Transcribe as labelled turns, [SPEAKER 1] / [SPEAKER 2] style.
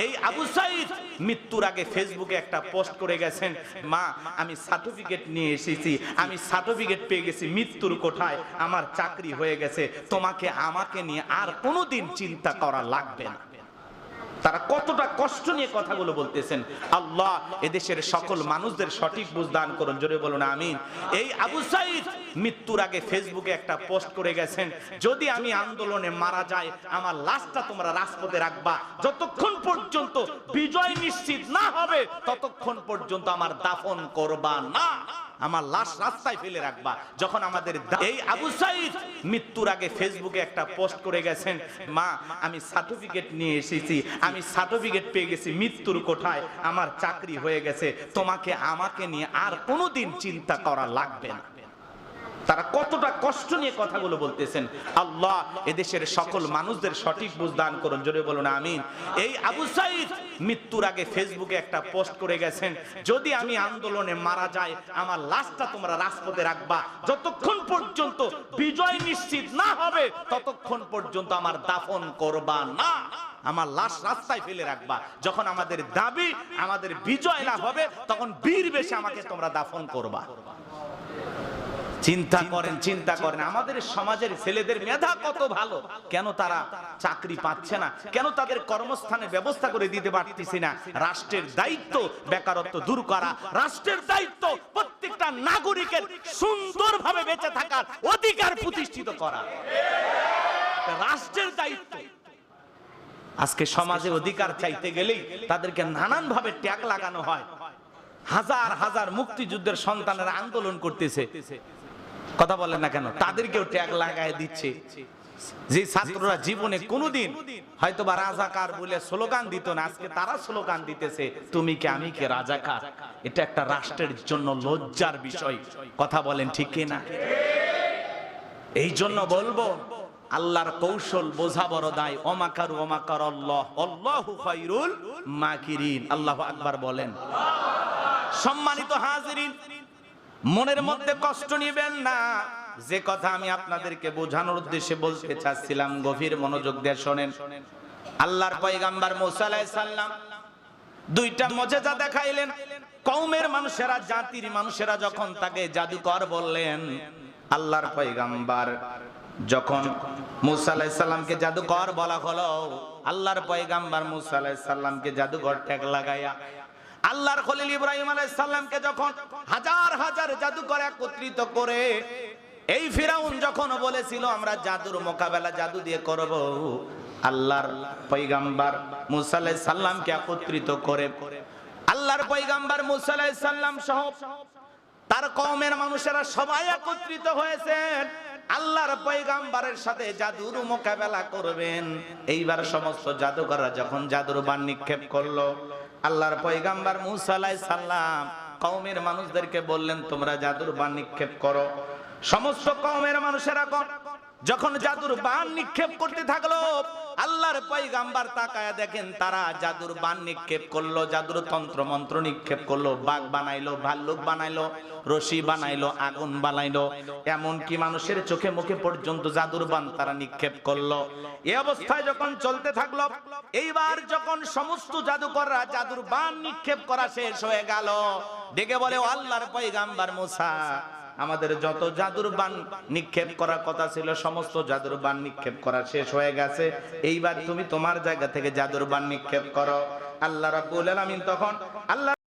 [SPEAKER 1] এই আবু সাঈদ মৃত্যুর আগে ফেসবুকে একটা পোস্ট করে গেছেন, মা আমি সার্টিফিকেট নিয়ে এসেছি, আমি সার্টিফিকেট পেয়ে গেছি মৃত্যুর কোঠায়, আমার চাকরি হয়ে গেছে, তোমাকে আমাকে নিয়ে আর কোনোদিন চিন্তা করা লাগবে না। তারা কতটা কষ্ট নিয়ে কথাগুলো বলতেছেন। আল্লাহ এদেশের সকল মানুষদের সঠিক বুঝ দান করুন, জোরে বলুন আমিন। এই আবু সাঈদ মৃত্যুর আগে ফেসবুকে একটা পোস্ট করে গেছেন, যদি আমি আন্দোলনে মারা যাই আমার লাশটা তোমরা রাজপথে রাখবা, যতক্ষণ পর্যন্ত বিজয় নিশ্চিত না হবে ততক্ষণ পর্যন্ত আমার দাফন করবা না, আমার লাশ রাস্তায় ফেলে রাখবা। যখন আমাদের এই আবু সাঈদ মৃত্যুর আগে ফেসবুকে একটা পোস্ট করে গেছেন, মা আমি সার্টিফিকেট নিয়ে এসেছি, আমি সার্টিফিকেট পেয়ে গেছি মৃত্যুর কোঠায়, আমার চাকরি হয়ে গেছে, তোমাকে আমাকে নিয়ে আর কোনোদিন চিন্তা করা লাগবে না। তারা কতটা কষ্ট নিয়ে কথাগুলো বলতেছেন। আল্লাহ এদেশের সকল মানুষদের সঠিক বুঝ দান করুন, জোরে বলুন আমিন। এই আবু সাঈদ মৃত্যুর আগে ফেসবুকে একটা পোস্ট করে গেছেন, যদি আমি আন্দোলনে মারা যাই আমার লাশটা তোমরা রাজপথে রাখবা, যতক্ষণ পর্যন্ত বিজয় নিশ্চিত না হবে ততক্ষণ পর্যন্ত আমার দাফন করবা না, আমার লাশ রাস্তায় ফেলে রাখবা। যখন আমাদের দাবি আমাদের বিজয় না হবে তখন বীর বেশে আমাকে তোমরা দাফন করবা। চিন্তা করেন, চিন্তা করেন আমাদের সমাজের ছেলেদের মেধা কত ভালো, কেন তারা চাকরি পাচ্ছে না, কেন তাদের কর্মস্থানে ব্যবস্থা করে দিতে পারতেছি না। রাষ্ট্রের দায়িত্ব বেকারত্ব দূর করা, রাষ্ট্রের দায়িত্ব প্রত্যেকটা নাগরিকের সুন্দরভাবে বেঁচে থাকার অধিকার প্রতিষ্ঠিত করা, রাষ্ট্রের দায়িত্ব। আজকে সমাজে অধিকার চাইতে গেলেই তাদেরকে নানান ভাবে ট্যাগ লাগানো হয়। হাজার হাজার মুক্তিযুদ্ধের সন্তানেরা আন্দোলন করতেছে, কথা বলেন না কেন, তাদেরকেও ট্যাগ লাগায় দিচ্ছে। যে ছাত্ররা জীবনে কোনোদিন হয়তোবা রাজাকার বলে স্লোগান দিত না, আজকে তারা স্লোগান দিতেছে তুমি কে আমি কে রাজাকার। এটা একটা রাষ্ট্রের জন্য লজ্জার বিষয়, কথা বলেন ঠিক কিনা? এই জন্য বলবো আল্লাহর কৌশল বোঝা বড় দায়। ওমাকারু ওমাকার আল্লাহ আল্লাহু খায়রুল মাকিরিন। আল্লাহু আকবার বলেন। সম্মানিত হাজিরিন, মনের মধ্যে কষ্ট নেবেন না। যে কথা আমি আপনাদেরকে বোঝানোর উদ্দেশ্যে বলতে চাচ্ছিলাম গভীর মনোযোগ দিয়ে শুনেন। আল্লাহর পয়গম্বর মুসা আলাইহিস সালাম দুইটা মুজিজা দেখাইলেন। কওমের মানুষেরা, জাতির মানুষেরা যখন তাকে জাদুকর বললেন, আল্লাহর পয়গম্বর যখন মুসা আলাইহিস সালামকে জাদুকর বলা হলো, আল্লাহর পয়গম্বর মুসা আলাইহিস সালামকে জাদুকর ট্যাগ লাগায়া আল্লাহর খলিল ইব্রাহিম আলাইহিস সালামকে যখন হাজার হাজার জাদুকর একত্রিত করে এই ফিরাউন যখন বলেছিল আমরা জাদুর মোকাবেলা জাদু দিয়ে করব, আল্লাহর পয়গম্বর মুসা আলাইহিস সালামকে একত্রিত করে আল্লাহর পয়গম্বর মুসা আলাইহিস সালাম সহ তার কওমের মানুষেরা সবাই একত্রিত হয়েছেন আল্লাহর পয়গম্বরের সাথে জাদুর মোকাবেলা করবেন। এইবার সমস্ত জাদুকররা যখন জাদুর বাণ নিক্ষেপ করলো, আল্লাহর পয়গম্বর মুসা আলাইহিস সালাম কওমের মানুষদেরকে বললেন তোমরা জাদুর বাণ নিক্ষেপ করো। সমস্ত কওমের মানুষেরা যখন জাদুর বাণ নিক্ষেপ করতে থাকলো, আল্লাহর পয়গম্বর তাকায়া দেখেন তারা জাদুর বাণ নিক্ষেপ করলো, জাদুর তন্ত্র মন্ত্র নিক্ষেপ করলো, বাঘ বানাইলো, ভাল্লুক বানাইলো, রশি বানাইলো, আগুন বানাইলো, এমন কি মানুষের চোখে মুখে পর্যন্ত জাদুর বাণ তারা নিক্ষেপ করলো। এই অবস্থায় যখন চলতে থাকলো, এইবার যখন সমস্ত জাদুকররা জাদুর বাণ নিক্ষেপ করা শেষ হয়ে গেল, ডেকে বলে ও আল্লাহর পয়গম্বর মুসা, আমাদের যত জাদুর বাণ নিক্ষেপ করার কথা ছিল সমস্ত জাদুর বাণ নিক্ষেপ করা শেষ হয়ে গেছে, এইবার তুমি তোমার জায়গা থেকে জাদুর বাণ নিক্ষেপ করো। আল্লাহ রাব্বুল আলামিন তখন আল্লাহ